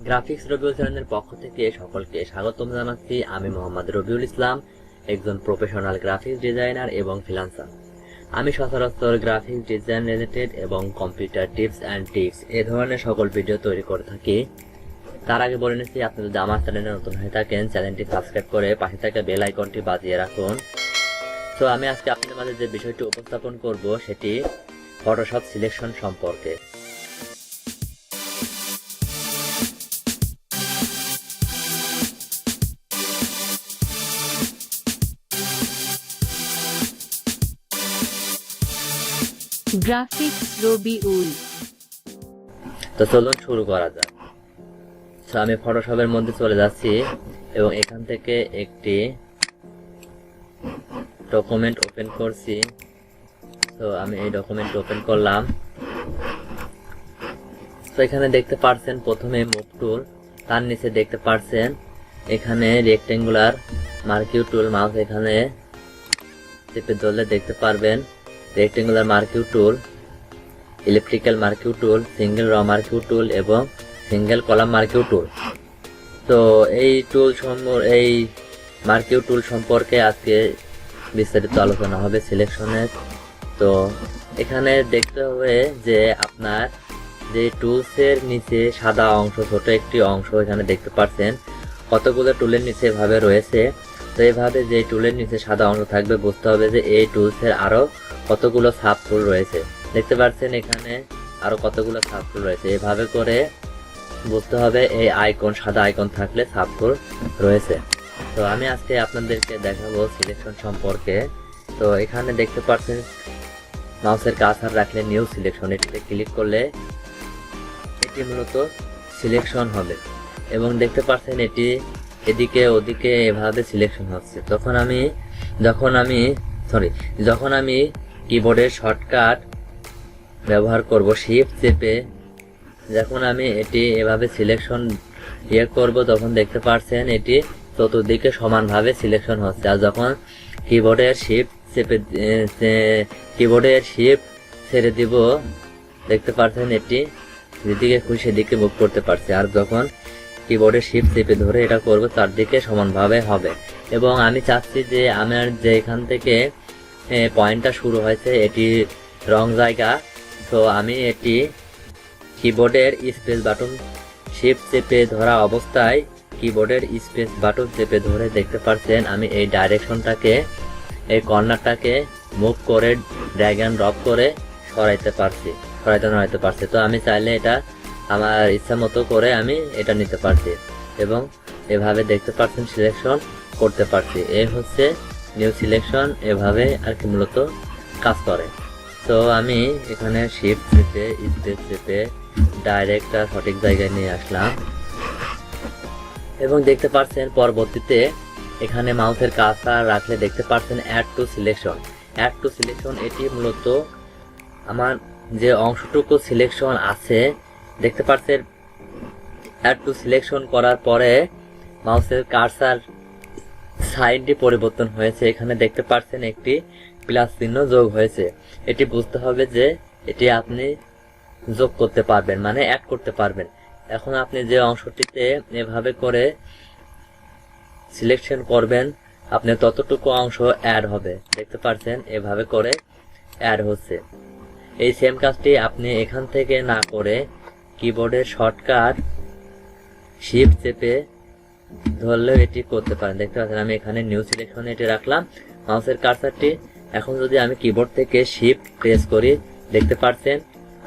Graphics Rabiul চ্যানেলের পক্ষ থেকে সকলকে স্বাগতম জানাচ্ছি। আমি মোহাম্মদ রবিউল ইসলাম, একজন প্রফেশনাল গ্রাফিক্স ডিজাইনার এবং ফ্রিল্যান্সার। আমি সচরাচর গ্রাফিক্স ডিজাইন রিলেটেড এবং কম্পিউটার টিপস অ্যান্ড ট্রিক্স এই ধরনের সকল ভিডিও তৈরি করে থাকি। তার আগে বলে নিচ্ছি, আপনি যদি আমার চ্যানেলে নতুন হয়ে থাকেন, চ্যানেলটি সাবস্ক্রাইব করে পাশে থাকা বেল আইকনটি বাজিয়ে রাখুন। তো আমি আজকে আপনাদের মাঝে যে বিষয়টি উপস্থাপন করব সেটি ফটোশপ সিলেকশন সম্পর্কে। গ্রাফিক্স রবিউল। তো চলুন শুরু করা যাক। তো আমি ফটোশপের মধ্যে চলে যাচ্ছি এবং এখান থেকে একটি ডকুমেন্ট ওপেন করছি। তো আমি এই ডকুমেন্ট ওপেন করলাম। তো এখানে দেখতে পাচ্ছেন প্রথমে মুভ টুল, তার নিচে দেখতে পাচ্ছেন এখানে রেক্টেঙ্গুলার মার্কিউ টুল। মাউস এখানে চেপে ধরলে দেখতে পারবেন রেক্টেঙ্গুলার মার্কিউ টুল, ইলেকট্রিক্যাল মার্কিউ টুল, সিঙ্গেল র মার্কিউ টুল এবং সিঙ্গেল কলাম মার্কিউ টুল। তো এই মার্কিউ টুল সম্পর্কে আজকে বিস্তারিত আলোচনা হবে সিলেকশনের। তো এখানে দেখতে হবে যে আপনার যে টুলসের নিচে সাদা অংশ, ছোট একটি অংশ এখানে দেখতে পাচ্ছেন কতগুলো টুলের নিচে এভাবে রয়েছে। তো এইভাবে যে টুলের নিচে সাদা অংশ থাকবে, বুঝতে হবে যে এই টুলসের আরো কতগুলো সাব টুল রয়েছে। দেখতে পাচ্ছেন এখানে আরো কতগুলো সাব টুল রয়েছে। এভাবে করে বুঝতে হবে এই আইকন, সাদা আইকন থাকলে সাব টুল রয়েছে। তো আমি আজকে আপনাদেরকে দেখাবো সিলেকশন সম্পর্কে। তো এখানে দেখতে পাচ্ছেন মাউসের কার্সার রাখলে নিউ সিলেকশন, এটিতে ক্লিক করলে এটি মূলত সিলেকশন হবে এবং দেখতে পাচ্ছেন এটি এদিকে ওদিকে এভাবে সিলেকশন হচ্ছে। যখন আমি কিবোর্ডের শর্টকাট ব্যবহার করব শিফট চেপে, যখন আমি এটি এভাবে সিলেকশন করব, তখন দেখতে পাচ্ছেন এটি চতুর্দিকে সমানভাবে সিলেকশন হচ্ছে। আর যখন কিবোর্ডের শিফট ছেড়ে দিব, দেখতে পাচ্ছেন এটি যেদিকে খুশি সেদিকে মুভ করতে পারছে। আর যখন কিবোর্ডের শিফট চেপে ধরে এটা করব, তার দিকে সমানভাবে হবে। এবং আমি চাচ্ছি যে আমার যে এখান থেকে পয়েন্টটা শুরু হয়েছে এটি রং জায়গা। তো আমি এটি কিবোর্ডের স্পেস বাটন শিফট চেপে ধরা অবস্থায় কিবোর্ডের স্পেস বাটন চেপে ধরে দেখতে পাচ্ছেন আমি এই ডাইরেকশনটাকে, এই কর্নারটাকে মুভ করে ড্র্যাগ এন্ড ড্রপ করে সরাইতে নড়াইতে পারছি। তো আমি চাইলে এটা আমার ইচ্ছা মতো করে আমি এটা নিতে পারছি এবং এভাবে দেখতে পাচ্ছেন সিলেকশন করতে পারছি। এই হচ্ছে নিউ সিলেকশন, এভাবে আর কি মূলত কাজ করে। তো আমি এখানে শিফট চেপে স্পেস চেপে ডাইরেক্টটা সঠিক জায়গায় নিয়ে আসলাম এবং দেখতে পাচ্ছেন পরবর্তীতে এখানে মাউসের কার্সার রাখলে দেখতে পাচ্ছেন অ্যাড টু সিলেকশন। এটি মূলত আমার যে অংশটুকু সিলেকশন আছে, দেখতে পাচ্ছেন অ্যাড টু সিলেকশন করার পরে মাউসের কার্সার সাইডটি পরিবর্তন হয়েছে। এখানে দেখতে পাচ্ছেন একটি প্লাস চিহ্ন যোগ হয়েছে। এটি বুঝতে হবে যে এটি আপনি যোগ করতে পারবেন, মানে অ্যাড করতে পারবেন। এখন আপনি যে অংশটিতে এভাবে করে সিলেকশন করবেন, আপনি ততটুকু অংশ অ্যাড হবে। দেখতে পাচ্ছেন এভাবে করে অ্যাড হচ্ছে। এই সেম কাজটি আপনি এখান থেকে না করে কিবোর্ডের শর্টকাট শিফট চেপে ধরলেও এটি করতে পারেন। দেখতে পাচ্ছেন আমি এখানে নিউ সিলেকশনে এটি রাখলাম মাউসের কার্সারটি। এখন যদি আমি কিবোর্ড থেকে শিফট প্রেস করি, দেখতে পাচ্ছেন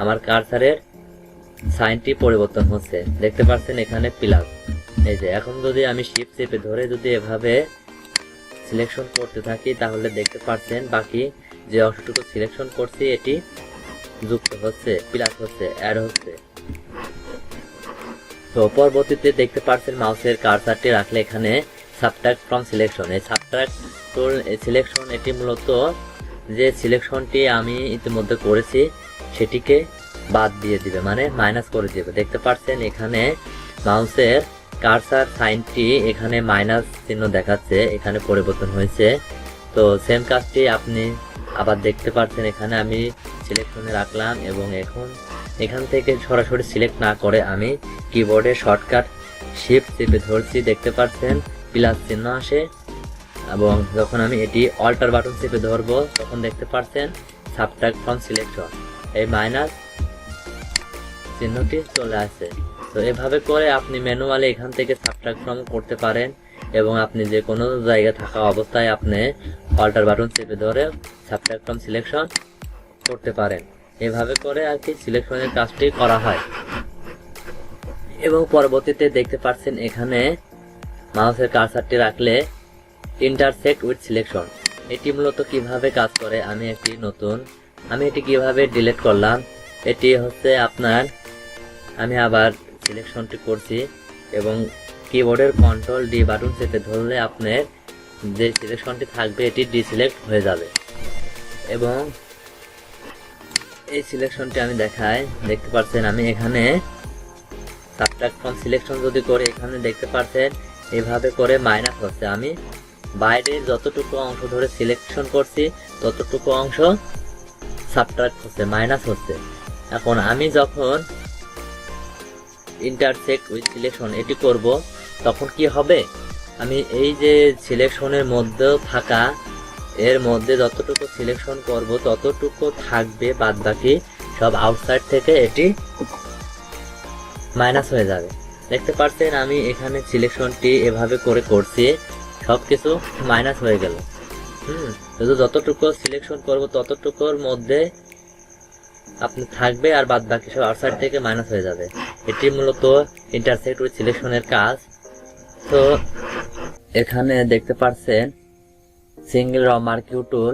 আমার কার্সারের সাইনটি পরিবর্তন হচ্ছে। দেখতে পাচ্ছেন এখানে প্লাস। এই যে এখন যদি আমি শিফট চেপে ধরে যদি এভাবে সিলেকশন করতে থাকি, তাহলে দেখতে পাচ্ছেন বাকি যে অংশটুকু সিলেকশন করছি এটি যুক্ত হচ্ছে, প্লাস হচ্ছে, অ্যাড হচ্ছে। তো পরবর্তীতে দেখতে পাচ্ছেন মাউসের কার্সারটি রাখলে এখানে সাবট্রাক্ট ফ্রম সিলেকশন। এই সাবট্রাক্ট টুল সিলেকশন এটি মূলত যে সিলেকশনটি আমি ইতিমধ্যে করেছি সেটিকে বাদ দিয়ে দিবে, মানে মাইনাস করে দিবে। দেখতে পাচ্ছেন এখানে মাউসের কার্সার সাইনটি এখানে মাইনাস চিহ্ন দেখাচ্ছে, এখানে পরিবর্তন হয়েছে। তো সেম কাজটি আপনি আবার দেখতে পাচ্ছেন এখানে আমি সিলেকশনে রাখলাম এবং এখন এখান থেকে সরাসরি সিলেক্ট না করে আমি কিবোর্ডে শর্টকাট শিফট চেপে ধরছি, দেখতে পাচ্ছেন প্লাস চিহ্ন আসে, এবং যখন আমি এটি অল্টার বাটন চেপে ধরবো তখন দেখতে পাচ্ছেন সাবট্রাক্ট ফ্রম সিলেকশন, এই মাইনাস চিহ্নটি চলে আসে। তো এভাবে করে আপনি ম্যানুয়ালি এখান থেকে সাবট্রাক্ট ফ্রম করতে পারেন, এবং আপনি যে কোনো জায়গায় থাকা অবস্থায় আপনি অল্টার বাটন চেপে ধরে সাবট্রাক্ট ফ্রম সিলেকশন করতে পারেন। এভাবে করে আর কি সিলেকশনের কাজটি করা হয়। এবং পরবর্তীতে দেখতে পাচ্ছেন এখানে মাউসের কার্সারটি রাখলে ইন্টারসেক্ট উইথ সিলেকশন, এটি মূলত কিভাবে কাজ করে আমি এটি কিভাবে ডিলিট করলাম। এটি হচ্ছে আপনার, আমি আবার সিলেকশনটি করছি এবং কিবোর্ডের কন্ট্রোল ডি বাটন চেপে ধরলে আপনার যে সিলেকশনটি থাকবে এটি ডিসিলেক্ট হয়ে যাবে। এবং এই সিলেকশনটি আমি দেখাই, দেখতে পাচ্ছেন আমি এখানে সাবট্রাক্ট ফ্রম সিলেকশন যদি করে এখানে দেখতে পাচ্ছেন এভাবে করে মাইনাস হচ্ছে, আমি বাইরে যতটুকু অংশ ধরে সিলেকশন করছি ততটুকু অংশ সাবট্রাক্ট হচ্ছে, মাইনাস হচ্ছে। এখন আমি যখন ইন্টারসেক্ট উইথ সিলেকশন এটি করব তখন কি হবে, আমি এই যে সিলেকশনের মধ্যে থাকা এর মধ্যে যতটুকু সিলেকশন করব ততটুকু থাকবে, বাদ বাকি সব আউটসাইড থেকে এটি মাইনাস হয়ে যাবে। দেখতে পাচ্ছেন আমি এখানে সিলেকশনটি এভাবে করে করছি, সবকিছু মাইনাস হয়ে গেল। যতটুকু সিলেকশন করব ততটুকুর মধ্যে আপনি থাকবে আর বাদ বাকি সব আউটসাইড থেকে মাইনাস হয়ে যাবে। এটি মূলত ইন্টারসেক্ট উইথ সিলেকশনের কাজ। তো এখানে দেখতে পাচ্ছেন সিঙ্গেল র মার্কিউ টুল,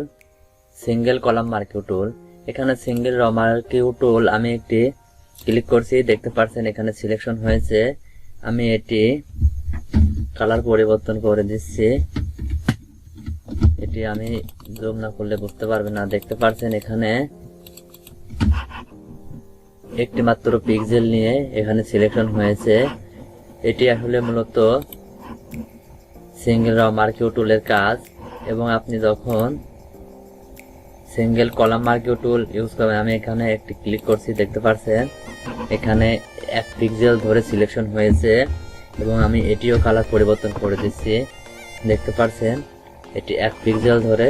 সিঙ্গেল কলাম মার্কিউ টুল। এখানে সিঙ্গেল র মার্কিউ টুল আমি একটি ক্লিক করছি, দেখতে পাচ্ছেন এখানে সিলেকশন হয়েছে। আমি এটি কালার পরিবর্তন করে দিচ্ছি, এটি আমি জুম না করলে বুঝতে পারবে না। দেখতে পাচ্ছেন এখানে একটি মাত্র পিক্সেল নিয়ে এখানে সিলেকশন হয়েছে। এটি আসলে মূলত সিঙ্গেল র মার্কিউ টুলের কাজ। এবং আপনি যখন সিঙ্গেল কলাম মার্কিউ টুল ইউজ করবেন, আমি এখানে একটি ক্লিক করছি, দেখতে পাচ্ছেন এখানে 1 পিক্সেল ধরে সিলেকশন হয়েছে এবং আমি এটিও কালার পরিবর্তন করে দিচ্ছি, দেখতে পাচ্ছেন এটি 1 পিক্সেল ধরে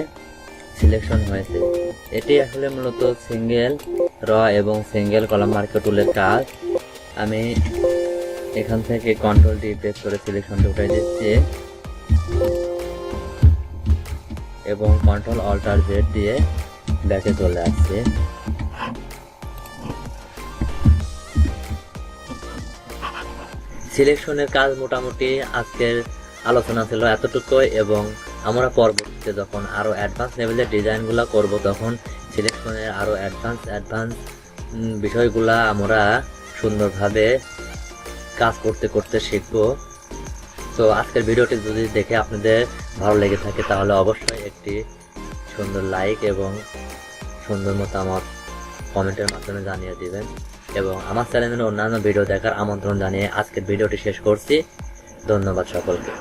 সিলেকশন হয়েছে। এটি আসলে মূলত সিঙ্গেল র এবং সিঙ্গেল কলাম মার্কিউ টুলের কাজ। আমি এখান থেকে কন্ট্রোল ডি প্রেস করে সিলেকশনটা উঠাই দিচ্ছি এবং কন্ট্রোল অল্টার জেড দিয়ে ব্যাকে চলে আসছে। সিলেকশনের কাজ মোটামুটি আজকের আলোচনা ছিল এতটুকু, এবং আমরা পরবর্তীতে যখন আরো অ্যাডভান্স লেভেলের ডিজাইনগুলো করব তখন সিলেকশনের আরো অ্যাডভান্স বিষয়গুলা আমরা সুন্দরভাবে কাজ করতে করতে শিখব। তো আজকের ভিডিওটি যদি দেখে আপনাদের ভালো লেগে থাকে তাহলে অবশ্যই একটি সুন্দর লাইক এবং সুন্দর মতামত কমেন্টের মাধ্যমে জানিয়ে দিবেন, এবং আমার চ্যানেলের অন্যান্য ভিডিও দেখার আমন্ত্রণ জানিয়ে আজকের ভিডিওটি শেষ করছি। ধন্যবাদ সকলকে।